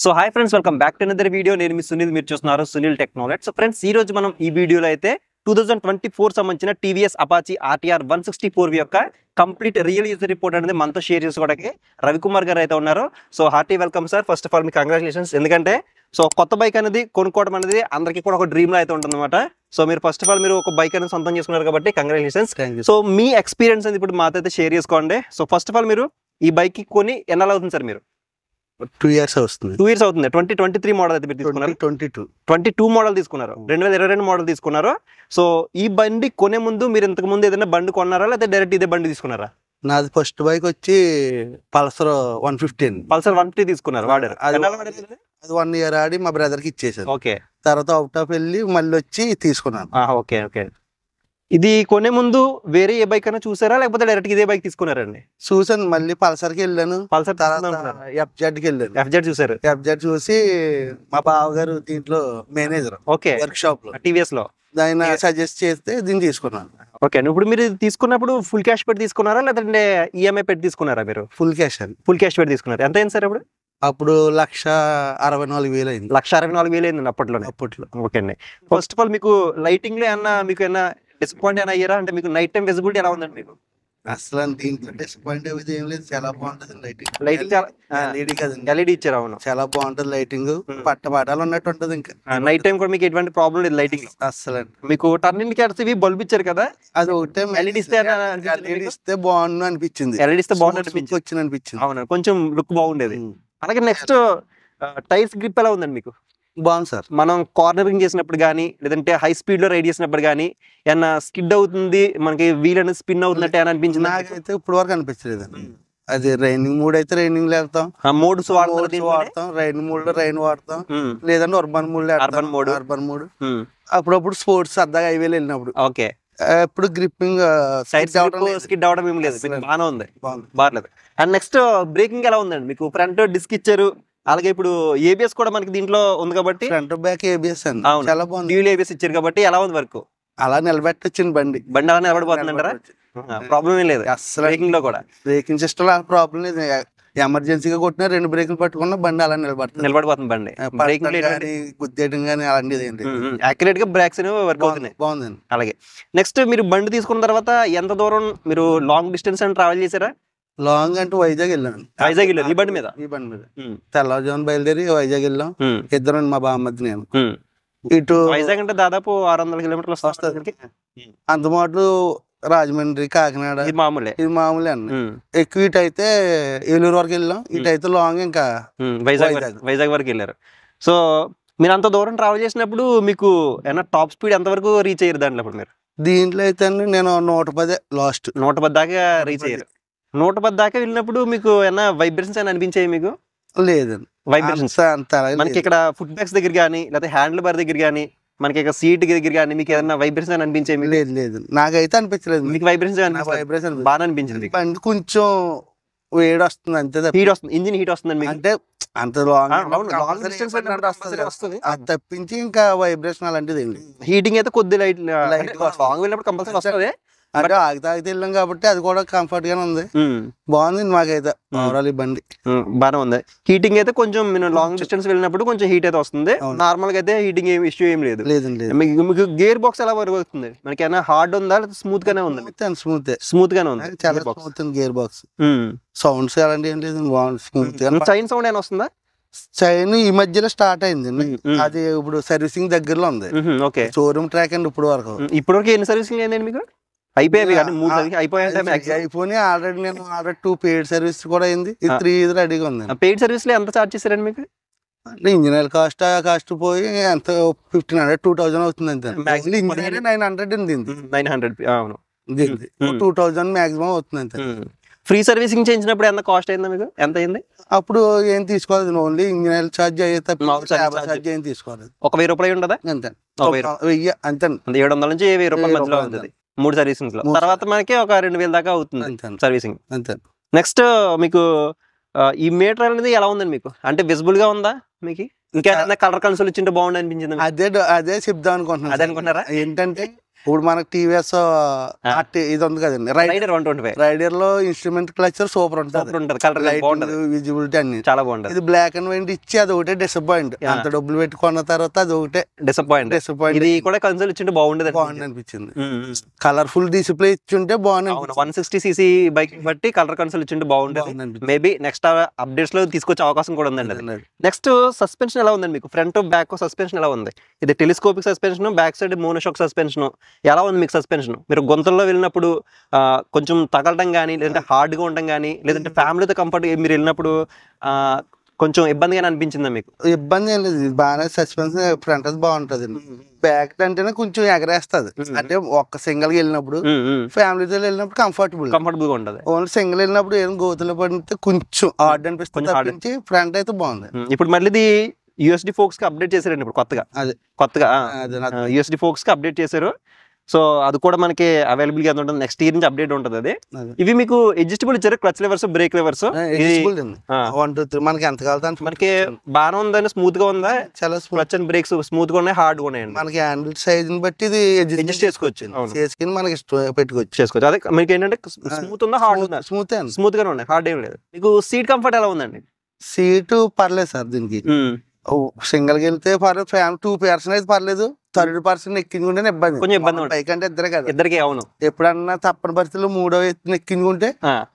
So hi friends, welcome back to another video. నేను మీ సునీల్, మీరు చూస్తున్నారు సునీల్ టెక్నాలజీ. సో ఫ్రెండ్స్, ఈ రోజు మనం ఈ వీడియోలో అయితే 2024 సంబంధించిన టీవీఎస్ అపాచీ ఆర్టీఆర్ 164 యొక్క కంప్లీట్ రియల్ యూజర్ రిపోర్ట్ అనేది మనతో షేర్ చేసుకోవడానికి రవికుమార్ గారు అయితే ఉన్నారు. So hearty welcome sir. First of all me congratulations. ఎందుకంటే సో కొత్త బైక్ అనేది కొనుక్కోవడం అనేది అందరికీ కూడా ఒక డ్రీమ్ లో అయితే ఉంటుంది అనమాట. సో మీరు ఫస్ట్ ఆఫ్ ఆల్ మీరు ఒక బైక్ అనేది సొంతం చేసుకున్నారు కాబట్టి కంగ్రాచులేషన్స్. సో మీ ఎక్స్పీరియన్స్ అనేది ఇప్పుడు మాతో అయితే షేర్ చేసుకోండి. సో ఫస్ట్ ఆఫ్ ఆల్ మీరు ఈ బైక్ కొని ఎన్నాళ్ళు అవుతుంది సార్? మీరు 2 years అవుతుంది. 2 years అవుతుంది. 2023 మోడల్ అయితే మీరు తీసుకున్నారు. 22 మోడల్ తీసుకున్నారు, 2022 మోడల్ తీసుకున్నారు. సో ఈ బండి కొనే ముందు మీరు ఇంతకు ముందు ఏదైనా బండి కొన్నారా, లేదా డైరెక్ట్ ఇదే బండి తీసుకున్నారా? నాది ఫస్ట్ బైక్ వచ్చి పల్సర్ 115. పల్సర్ 150 తీసుకున్నారు. వాడారు అది 1 year ఆడి మా బ్రదర్ కి ఇచ్చేసాను. ఓకే. తర్వాత అవుట్ ఆఫ్ వెళ్ళి మళ్ళీ వచ్చి తీసుకున్నాను. Okay okay. ఇది కొనే ముందు వేరే ఏ బైక్ అయినా చూసారా, లేకపోతే డైరెక్ట్ ఇదే బైక్ తీసుకున్నారండి? చూసాను. మళ్ళీ పల్సర్ కి వెళ్ళాను. పల్సర్ FZ కి వెళ్ళాను. FZ చూసారు. FZ చూసి మా బావగారు దీంట్లో మేనేజర్ ఓకే వర్క్ షాప్ లో టీవీఎస్ లో ఆయన సజెస్ట్ చేస్తే దీన్ని తీసుకున్నాను. ఓకే. ఇప్పుడు మీరు తీసుకున్నప్పుడు ఫుల్ క్యాష్ పెట్టి తీసుకున్నారా, లేదంటే ఈఎంఐ పెట్టి తీసుకున్నారా? మీరు ఫుల్ క్యాష్ అని. ఫుల్ క్యాష్ పెట్టి తీసుకున్నారు. ఎంత అయింది సార్ అప్పుడు? అప్పుడు 1,64,000 అయింది. 1,64,000 అయిందండి అప్పట్లో. ఓకే అండి. ఫస్ట్ ఆఫ్ ఆల్ మీకు లైటింగ్ లో ఏమన్నా డిసప్పాయింట్ అయినా అయ్యారా? అంటే మీకు నైట్ టైం విజిబిలిటీ ఎలా ఉందండి మీకు? అసలు దీంట్లో డిసప్పాయింట్ అయితే ఏం లేదు. చాలా బాగుంటది లైటింగ్. లైటింగ్ కదండి, ఎల్ఈడి ఇచ్చారు. అవును, చాలా బాగుంటది లైటింగ్. పట్టాలు ఉన్నట్టు ఉంటది. ఇంకా నైట్ టైం కూడా మీకు ఎటువంటి ప్రాబ్లం లేదు లైటింగ్. అసలు మీకు టర్న్ ఇండికేటర్స్ ఇవి బల్బ్ ఇచ్చారు కదా, అది ఒకటే ఎల్ఈడి ఇస్తే బాగుండు అనిపించింది. ఎల్ఈడి ఇస్తే బాగుంది అనిపించింది. అవును, కొంచెం లుక్ బాగుండేది. అలాగే నెక్స్ట్ టైర్స్ గ్రిప్ ఎలా ఉందండి మీకు? బాగుంది సార్. మనం కార్నరింగ్ చేసినప్పుడు కానీ, లేదంటే హై స్పీడ్ లో రైడ్ చేసినప్పుడు కానీ ఏమన్నా స్కిడ్ అవుతుంది, మనకి వీల్ అనేది స్పిన్ అవుతున్నట్టు ఏమైనా అనిపించింది? నాకైతే ఇప్పుడు వరకు అనిపించలేదు. అది రైనింగ్ మూడ్ అయితే రైనింగ్ లో వెళ్తాం, మోడ్స్ వాడతాం. రైన్ మూడ్ లో రైన్ వాడతాం, లేదంటే అర్బన్ మూడ్ లో అర్బన్ మూడ్. అప్పుడప్పుడు స్పోర్ట్స్ సరదాగా హైవేలు వెళ్ళినప్పుడు. ఓకే. ఇప్పుడు గ్రిప్పింగ్ స్కిడ్ అవడం ఏం లేదు, బాగానే ఉంది, బాగాలేదు. అండ్ నెక్స్ట్ బ్రేకింగ్ ఎలా ఉందండి మీకు? ఫ్రంట్ డిస్క్ ఇచ్చారు, అలాగే ఇప్పుడు ఏబిఎస్ కూడా మనకి దీంట్లో ఉంది కాబట్టి ఫ్రంట్ బ్యాక్ ఏబిఎస్ అండి. చాలా బాగుంది. డ్యూయల్ ఏబిఎస్ ఇచ్చారు కాబట్టి ఎలా ఉంది వర్క్? అలా నిలబెట్టొచ్చింది బండి అలా నిలబడిపోతుందంటారా? ప్రాబ్లం ఏం లేదు అసలు బ్రేకింగ్ లో కూడా. బ్రేకింగ్ సిస్టమ్ ప్రాబ్లం లేదు. ఎమర్జెన్సీగా కొట్టినా 2 బ్రేకులు పట్టుకున్నా బండి అలా నిలబడిపోతుంది. బండి గుద్దేయడం కానీ అలాంటిది ఏంటి, యాక్యురేట్ గా బ్రేక్స్ అనేవి వర్క్ అవుతున్నాయి. బాగుందండి. అలాగే నెక్స్ట్ మీరు బండి తీసుకున్న తర్వాత ఎంత దూరం మీరు లాంగ్ డిస్టెన్స్ అని ట్రావెల్ చేశారా? లాంగ్ అంటే వైజాగ్ వెళ్ళాను. వైజాగ్ వెళ్ళారు ఈ బండి మీద? ఈ బండి మీద తెల్లవారుజామున బయలుదేరి వైజాగ్ వెళ్ళాం. ఇద్దరు మా బామ్మది నేను. ఇటు వైజాగ్ అంటే దాదాపు 600 కిలోమీటర్లు వస్తుంది. అంత మాటలు రాజమండ్రి, కాకినాడ ఇది మామూలే అన్న. ఎక్కువ ఇటు అయితే ఏలూరు వరకు వెళ్ళాం. ఇటు అయితే లాంగ్ ఇంకా వైజాగ్ వరకు వెళ్ళారు. సో మీరు అంత దూరం ట్రావెల్ చేసినప్పుడు మీకు ఏమన్నా టాప్ స్పీడ్ ఎంత వరకు రీచ్ అయ్యారు దాంట్లో? ఇప్పుడు మీరు దీంట్లో అయితే నేను 110 లాస్ట్ 110 దాకా రీచ్ అయ్యారు. 110 దాకా వెళ్ళినప్పుడు మీకు ఏమన్నా వైబ్రేషన్స్ అని అనిపించాయి మీకు? లేదండి, వైబ్రేషన్స్ మనకి ఇక్కడ ఫుట్ బ్యాగ్స్ దగ్గర కానీ, లేకపోతే హ్యాండిల్ బార్ దగ్గర కానీ, మనకి ఇక్కడ సీట్ దగ్గర కానీ మీకు ఏదైనా వైబ్రేషన్ అని అనిపించాయి? లేదు, నాకైతే అనిపించలేదు. మీకు వైబ్రేషన్ బాగా అనిపించింది? కొంచెం వేడి వస్తుంది అంతే, హీట్ వస్తుంది, ఇంజిన్ హీట్ వస్తుంది అంటే అంత లాంగ్ డిస్టెన్స్ అది తప్పించి ఇంకా వైబ్రేషన్ అలాంటిది ఏంటి. హీటింగ్ అయితే కొద్ది లైట్ లాంగ్ వెళ్ళినప్పుడు కంపల్సరీ వస్తుంది. అంటే ఆగితే వెళ్ళాం కాబట్టి అది కూడా కంఫర్ట్ గానే ఉంది. బాగుంది మాకైతే ఓవరాల్ ఈ బండి బాగానే ఉంది. హీటింగ్ అయితే కొంచెం లాంగ్ డిస్టెన్స్ వెళ్ళినప్పుడు కొంచెం హీట్ అయితే వస్తుంది. నార్మల్ గా అయితే హీటింగ్ ఏం ఇష్యూ ఏం లేదు. మీకు గేర్ బాక్స్ ఎలా వర్క్ అవుతుంది? మనకి ఏమైనా హార్డ్ ఉందా, స్మూత్ గానే ఉంది? స్మూత్ గానే ఉంది, చాలా స్మూత్ గేర్ బాక్స్. సౌండ్స్ అలాంటి ఏం లేదు, బాగుంది స్మూత్ గా. చైన్ సౌండ్ ఏమైనా వస్తుందా? చైన్ ఈ మధ్యలో స్టార్ట్ అయింది. అది ఇప్పుడు సర్వీసింగ్ దగ్గరలో ఉంది. షోరూమ్ ట్రాక్ అండి. ఇప్పుడు వరకు ఎన్ని సర్వీసింగ్ అయిందండి మీకు? అయిపోయాయి అయిపోయి ఆల్రెడీ నేను 2 పెయిడ్ సర్వీస్ కూడా అయింది. 3 రెడీగా ఉంది. పెయిడ్ సర్వీస్ లో ఎంత చార్జ్ చేశారండి మీకు? ఇంజిన్ ఆయిల్ కాస్ట్ పోయి ఎంత 1,500 2,000 అవుతుంది అంతే. 900 900 అవును, 2,000 మాక్సిమం అవుతుంది అంతే. ఫ్రీ సర్వీసింగ్ చేయించినప్పుడు ఎంత కాస్ట్ అయిందా మీకు? ఎంత అయింది? అప్పుడు ఏం తీసుకోలేదు, ఓన్లీ ఇంజిన్ ఆయిల్ ఛార్జ్ అయ్యే ఛార్జ్ ఏం తీసుకోలేదు. ఒక 1000 రూపాయలు ఉండదా? అంతే, 1000 అంతే. 700 నుంచి 1000 రూపాయల మధ్యలో ఉంటుంది 3 సర్వీసింగ్ లో. తర్వాత మనకి ఒక 2000 దాకా అవుతుంది సర్వీసింగ్ అంతే. నెక్స్ట్ మీకు ఈ మీటర్ అనేది ఎలా ఉందండి మీకు? అంటే విజిబుల్ గా ఉందా మీకు? ఇంకా కలర్ కన్సోల్ ఇచ్చింటే బాగుంది అనిపించింది? అదే చెప్దాం అనుకుంటున్నాను. అదే అనుకుంటున్నారా? ఏంటంటే ఇప్పుడు మనకి టీవీఎస్ ఇది ఉంది కదండి రైడర్ లో ఇన్స్ట్రుమెంట్ క్లచర్ సూపర్ ఉంటుంది, విజిబిలిటీ అన్ని చాలా బాగుంటుంది. ఇది బ్లాక్ అండ్ వైట్ ఇచ్చి అది ఒకటే డిసప్పాయింట్. అంత డబ్బులు పెట్టుకున్న తర్వాత అది ఒకటే డిసప్పాయింట్. ఇది కూడా కన్సోల్ ఇచ్చింటే బాగుండేది అనిపించింది. కలర్ఫుల్ డిస్ప్లే ఇచ్చుంటే బాగుంది. 160cc బైక్ బట్టి కలర్ కన్సోల్ ఇచ్చింటే బాగుంటుంది. మేబీ నెక్స్ట్ అప్డేట్స్ లో తీసుకొచ్చే అవకాశం కూడా ఉందండి. నెక్స్ట్ సస్పెన్షన్ ఎలా ఉందండి మీకు? ఫ్రంట్ బ్యాక్ సస్పెన్షన్ ఎలా ఉంది? ఇది telescopic suspension, back side monoshock suspension. ఎలా ఉంది మీకు సస్పెన్షన్? మీరు గుంతల్లో వెళ్ళినప్పుడు కొంచెం తగలడం కానీ, లేదంటే హార్డ్గా ఉండడం కానీ, లేదంటే ఫ్యామిలీతో కంఫర్ట్ మీరు వెళ్ళినప్పుడు కొంచెం ఇబ్బందిగానే అనిపించిందా మీకు? ఇబ్బంది ఏం లేదు, బాగానే సస్పెన్షన్ ఫ్రంట్ బాగుంటది. బ్యాక్ అంటేనే కొంచెం ఎగరేస్తుంది. అంటే ఒక్క సింగిల్ వెళ్ళినప్పుడు, ఫ్యామిలీతో వెళ్ళినప్పుడు కంఫర్టబుల్ గా ఉంటది. ఓన్లీ సింగిల్ వెళ్ళినప్పుడు ఏం గోతులు పడితే కొంచెం హార్డ్ అనిపిస్తుంది. ఫ్రంట్ అయితే బాగుంది. ఇప్పుడు మళ్ళీ యూఎస్డి ఫోక్స్ కి అప్డేట్ చేశారండి. ఇప్పుడు కొత్తగా యూఎస్డి ఫోక్స్ కి అప్డేట్ చేశారు. సో అది కూడా మనకి అవైలబుల్ గా ఉంటుంది. నెక్స్ట్ ఇయర్ నుంచి అప్డేట్ ఉంటుంది అది. ఇవి మీకు అడ్జస్టబుల్ ఇచ్చారు, క్లచ్ లెవర్స్, బ్రేక్ లెవర్స్. మనకి ఎంత కావాలి మనకి బాగా ఉందని, స్మూత్ గా ఉందా? చాలా క్లచ్ అండ్ బ్రేక్స్ స్మూత్ గా ఉన్నాయి, హార్డ్ గా ఉన్నాయి. మనకి హ్యాండిల్ సైజ్ బట్టి ఇది అడ్జస్ట్ చేసుకోవచ్చు, చేసుకుని మనకి పెట్టుకోవచ్చు. అదే మీకు ఏంటంటే స్మూత్ ఉందా, హార్డ్ ఉందా? స్మూత్ గానే ఉన్నాయి, హార్డ్ ఏం లేదు. మీకు సీట్ కంఫర్ట్ ఎలా ఉందండి? సీటు పర్లేదు సార్. దీనికి సింగిల్ కి వెళ్తే పర్లేదు, 2 పర్సన్ అయితే పర్లేదు. 3rd పర్సన్ ఎక్కించుకుంటే కొంచెం ఇబ్బంది. బైక్ అంటే ఇద్దరే కదా, ఇద్దరికి. అవును, ఎప్పుడన్నా తప్పని పరిస్థితుల్లో 3వ ఎత్తున ఎక్కించుకుంటే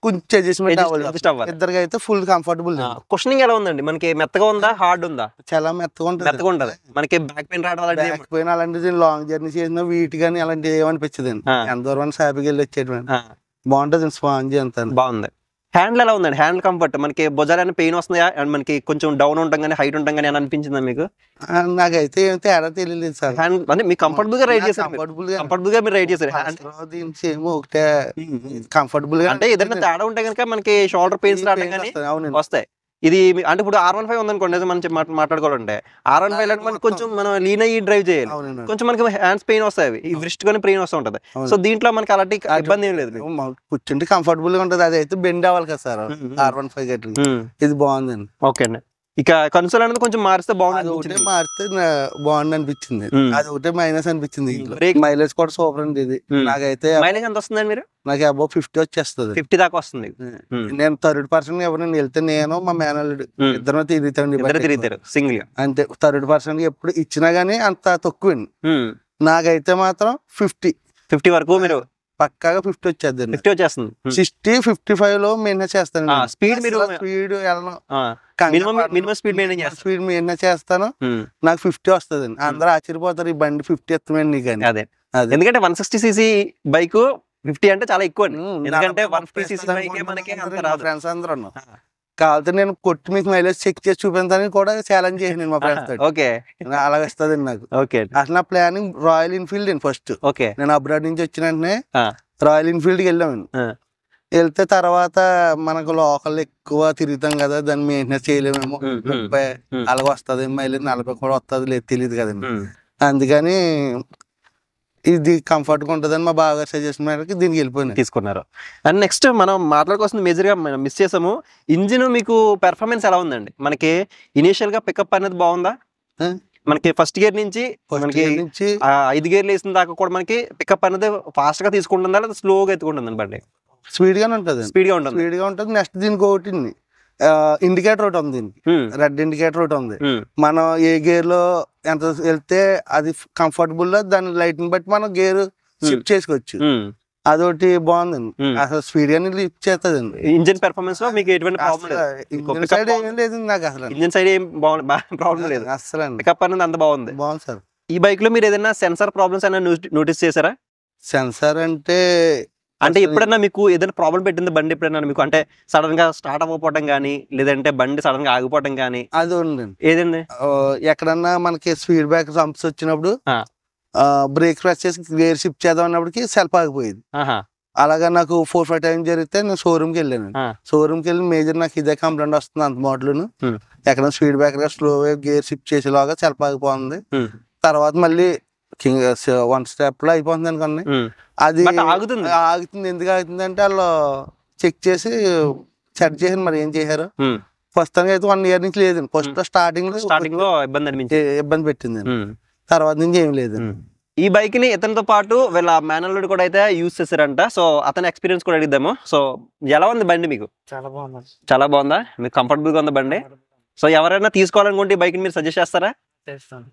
కొంచెం అడ్జస్ట్మెంట్ అవ్వాలి. ఇద్దరికి అయితే ఫుల్ కంఫర్టబుల్. కుషనింగ్ ఎలా ఉందండి? మనకి మెత్తగా ఉందా, హార్డ్ ఉందా? చాలా మెత్తగా ఉంటుంది. మనకి బ్యాక్ పెయిన్ రావడం, బ్యాక్ పెయిన్ అలాంటిది లాంగ్ జర్నీ చేసిన వీటి కానీ అలాంటివి ఏమనిపించదు. ఎంత దూరం హ్యాపీగా వెళ్ళి వచ్చేటప్పుడు బాగుంటది. స్పాంజ్ అంతా బాగుంది. హ్యాండిల్ ఎలా ఉందండి? హ్యాండిల్ కంఫర్ట్ మనకి భుజాలని పెయిన్ వస్తున్నాయా? అండ్ మనకి కొంచెం డౌన్ ఉంటాం కానీ, హైట్ ఉంటాం కానీ అని అనిపించిందా మీకు? నాకైతే ఏం తేడా తెలియలేదు సార్. అంటే మీకు కంఫర్టబుల్ గా రైడ్ చేశారు, కంఫర్టబుల్ గా మీరు రైడ్ చేశారు. ఒకటే కంఫర్టబుల్ గా. అంటే ఏదైనా తేడా ఉంటే కనుక మనకి షోల్డర్ పెయిన్స్ రావడం కానీ వస్తాయి. ఇది అంటే ఇప్పుడు R15 ఉందనుకోండి, మనం మాట్లాడుకోవాలంటే R15 అంటే మనకి కొంచెం మనం లీన్ అయ్యి డ్రైవ్ చేయాలి, కొంచెం మనకి హ్యాండ్స్ పెయిన్ వస్తాయి, ఈ వ్రిస్ట్ కానీ పెయిన్ వస్తూ ఉంటది. సో దీంట్లో మనకి అలాంటి ఇబ్బంది ఏం లేదు, కూర్చుంటే కంఫర్టబుల్ గా ఉంటది. అది అయితే బెండ్ అవ్వాలి కదా సార్ R15 గట్టి. ఇది బాగుందండి. ఓకే అండి. ఇక కన్సోల్ అనేది కొంచెం మారిస్తే బాగుంది, మారితే బాగుంది అనిపించింది. అది ఒకటే మైనస్ అనిపించింది. మైలేజ్ కూడా సూపర్ అండి. ఇది నాకైతే మైలేజ్ ఎంత వస్తుందండి? మీరు నాకు అబౌవ్ 50 వచ్చేస్తుంది. 50 దాకా వస్తుంది. నేను 3rd పర్సన్ ఎవరైనా వెళ్తే నేను మా మేనల్లుడు ఇద్దరు తిరుగుతారు సింగిల్ గా. అంతే. 3rd పర్సన్ ఎప్పుడు ఇచ్చినా గానీ అంత తక్కువ. నాకైతే మాత్రం 50 వరకు మీరు పక్కాగా 50 వచ్చేది. 50 వచ్చేస్తుంది. 60, 55 లో మెయింటైన్ చేస్తాను. స్పీడ్ మీరు స్పీడ్ మెయింటైన్ చేస్తాను. నాకు 50 వస్తుంది. అందరూ ఆశ్చర్యపోతారు, ఈ బండి 50 ఎత్తమండి కానీ. అదే ఎందుకంటే 160cc బైక్ 50 అంటే చాలా ఎక్కువ. ఎందుకంటే 150cc బైక్ మనకి ఫ్రెండ్స్ అందరూ కావాలంటే నేను కొట్టి మీకు మైలేజ్ చెక్ చేసి చూపించాలని కూడా ఛాలెంజ్ చేసాను మా ఫ్రెండ్స్. ఓకే, అలా వస్తుంది నాకు. అసలు నా ప్లానింగ్ రాయల్ ఎన్ఫీల్డ్ అండి ఫస్ట్. నేను అబ్రాడ్ నుంచి వచ్చిన వెంటనే రాయల్ ఎన్ఫీల్డ్ కి వెళ్ళామండి. వెళ్తే తర్వాత మనకు లోకల్ ఎక్కువ తిరుగుతాం కదా, దాన్ని మెయింటెనెన్స్ చేయలేమేమో, 30 అలాగ వస్తుంది, మైలేజ్ 40 కూడా వస్తుంది లేదు తెలియదు కదండి. అందుకని ఇది కంఫర్ట్ గా ఉంటుందని మా బాగా సజెస్ట్ మేరకు దీనికి వెళ్ళిపోయినా తీసుకున్నారు. అండ్ నెక్స్ట్ మనం మాట్లాడుకోవాల్సింది మేజర్ గా మనం మిస్ చేసాము, ఇంజిన్ మీకు పెర్ఫార్మెన్స్ ఎలా ఉందండి? మనకి ఇనిషియల్ గా పికప్ అనేది బాగుందా? మనకి ఫస్ట్ గేర్ నుంచి మనకి 5 గేర్లు వేసిన దాకా కూడా మనకి పికప్ అనేది ఫాస్ట్ గా తీసుకుంటుందా లేదా స్లోగా ఎత్తుకుంటుందండి బండి? స్పీడ్ గానే ఉంటుంది. స్పీడ్ గా ఉంటుంది. నెక్స్ట్ దీనికి ఒకటి ఇండికేటర్ ఒకటి ఉంది, రెడ్ ఇండికేటర్ ఒకటి ఉంది. మనం ఏ గేర్ లో ఎంత వెళ్తే అది కంఫర్టబుల్ లో దాని లైట్ ని బట్టి మనం గేర్ షిఫ్ట్ చేసుకోవచ్చు. అదొకటి బాగుందండి. అసలు స్పీడ్ గానే లిఫ్ట్ చేస్తుందండి. ఇంజిన్ పెర్ఫార్మెన్స్ లో మీకు ఎటువంటి ప్రాబ్లం లేదు. నాకు అసలు ఇంజిన్ సైడ్ ఏం ప్రాబ్లం లేదు అసలు. పికప్ అనేది అంత బాగుంది సార్. ఈ బైక్ లో మీరు ఏదైనా సెన్సార్ ప్రాబ్లమ్స్ అయినా నోటీస్ చేశారా? సెన్సార్ అంటే ఎప్పుడైనా మీకు ఏదైనా ప్రాబ్లం పెట్టింది బండి ఎప్పుడైనా మీకు? అంటే సడన్ గా స్టార్ట్ అవ్వకపోవడం కానీ, లేదంటే బండి సడన్ గా ఆగిపోవడం కానీ? అది ఉండండి. ఏదండి? ఎక్కడన్నా మనకి స్పీడ్ బ్రేక్ జంప్స్ వచ్చినప్పుడు బ్రేక్ ప్రెస్ చేసి గేర్ షిఫ్ట్ చేద్దాం అన్నప్పటికీ సెల్ఫ్ ఆగిపోయేది. అలాగా నాకు 4-5 టైమ్స్ జరిగితే నేను షోరూమ్ కి వెళ్ళాను. షోరూమ్ కి వెళ్ళి మేజర్ నాకు ఇదే కంప్లైంట్ వస్తుంది అంత మోడల్, ఎక్కడ స్పీడ్ బ్రేకర్ గా స్లో గేర్ షిఫ్ట్ చేసేలాగా సెల్ఫ్ ఆగిపోతుంది. తర్వాత మళ్ళీ 1 స్టెప్ లో అయిపోతుంది అనుకోండి. అది ఆగుతుంది. ఎందుకు ఆగుతుంది అంటే వాళ్ళు చెక్ చేసి సెట్ చేసి మరి ఏం చేశారు. ప్రస్తుతానికి అయితే 1 ఇయర్ నుంచి లేదు. ఫస్ట్ స్టార్టింగ్ లో ఇబ్బంది పెట్టింది, తర్వాత నుంచి ఏం లేదు. ఈ బైక్ ని ఇతనితో పాటు వీళ్ళ మేనల్లుడు కూడా అయితే యూజ్ చేశారంట. సో అతని ఎక్స్పీరియన్స్ కూడా అడిద్దాము. సో ఎలా ఉంది బండి మీకు? చాలా బాగుంది. చాలా బాగుందా? మీకు కంఫర్టబుల్ గా ఉంది బండి? సో ఎవరైనా తీసుకోవాలనుకుంటే ఈ బైక్ ని మీరు సజెస్ట్ చేస్తారా?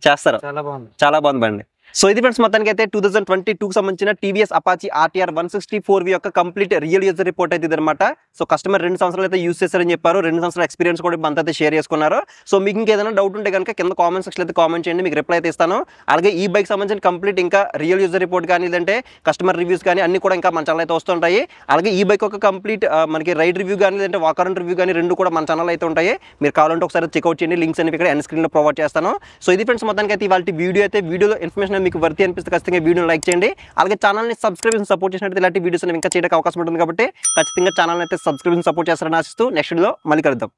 చేస్తారా? చాలా బాగుంది. చాలా బాగుంది బండి. సో ఇది ఫ్రెండ్స్ మొత్తానికి అయితే 2022 సంబంధించిన టీవీఎస్ అపాచీ ఆర్టీఆర్ 164V యొక్క కంప్లీట్ రియల్ యూజర్ రిపోర్ట్ అయితే ఇదనమాట. సో కస్టమర్ 2 సంవత్సరాలు అయితే యూజ్ చేశారని చెప్పారు. 2 సంవత్సరాల ఎక్స్పీరియన్స్ కూడా అంతా అయితే షేర్ చేసుకున్నారు. సో మీకు ఇంకేదైనా డౌట్ ఉంటే కనుక కింద కామెంట్ సెక్షన్ అయితే కామెంట్ చేయండి, మీకు రిప్లై అయితే ఇస్తాను. అలాగే ఈ బైక్ సంబంధించిన కంప్లీట్ ఇంకా రియల్ యూజర్ రిపోర్ట్ కానీ లేదంటే కస్టమర్ రివ్యూస్ కానీ అన్ని కూడా ఇంకా మన ఛానల్ అయితే వస్తుంటాయి. అలాగే ఈ బైక్ ఒక కంప్లీట్ మనకి రైడ్ రివ్యూ కానీ లేదంటే వాక్ అరౌండ్ రివ్యూ కానీ రెండు కూడా మన ఛానల్ అయితే ఉంటాయి. మీరు కావాలంటే ఒకసారి చెక్అవుట్ చేయండి, లింక్స్ అనేవి ఇక్కడ ఎండ్ స్క్రీన్ లో ప్రొవైడ్ చేస్తాను. సో ఇది ఫ్రెండ్స్ మొత్తానికి అయితే ఇవాళ వీడియో ఇన్ఫర్మేషన్ మీకు వర్తి అనిపిస్తే ఖచ్చితంగా వీడియోని లైక్ చేయండి. అలాగే ఛానల్ని సబ్స్క్రైబ్ సపోర్ట్ చేసినట్టు ఇలాంటి వీడియోస్ ఇంకా చేయడానికి అవకాశం ఉంటుంది కాబట్టి ఖచ్చితంగా ఛానల్ అయితే సబ్స్క్రైబ్ సపోర్ట్ చేస్తారని ఆశిస్తూ నెక్స్ట్ వీడియోలో మళ్ళీ కలుద్దాం.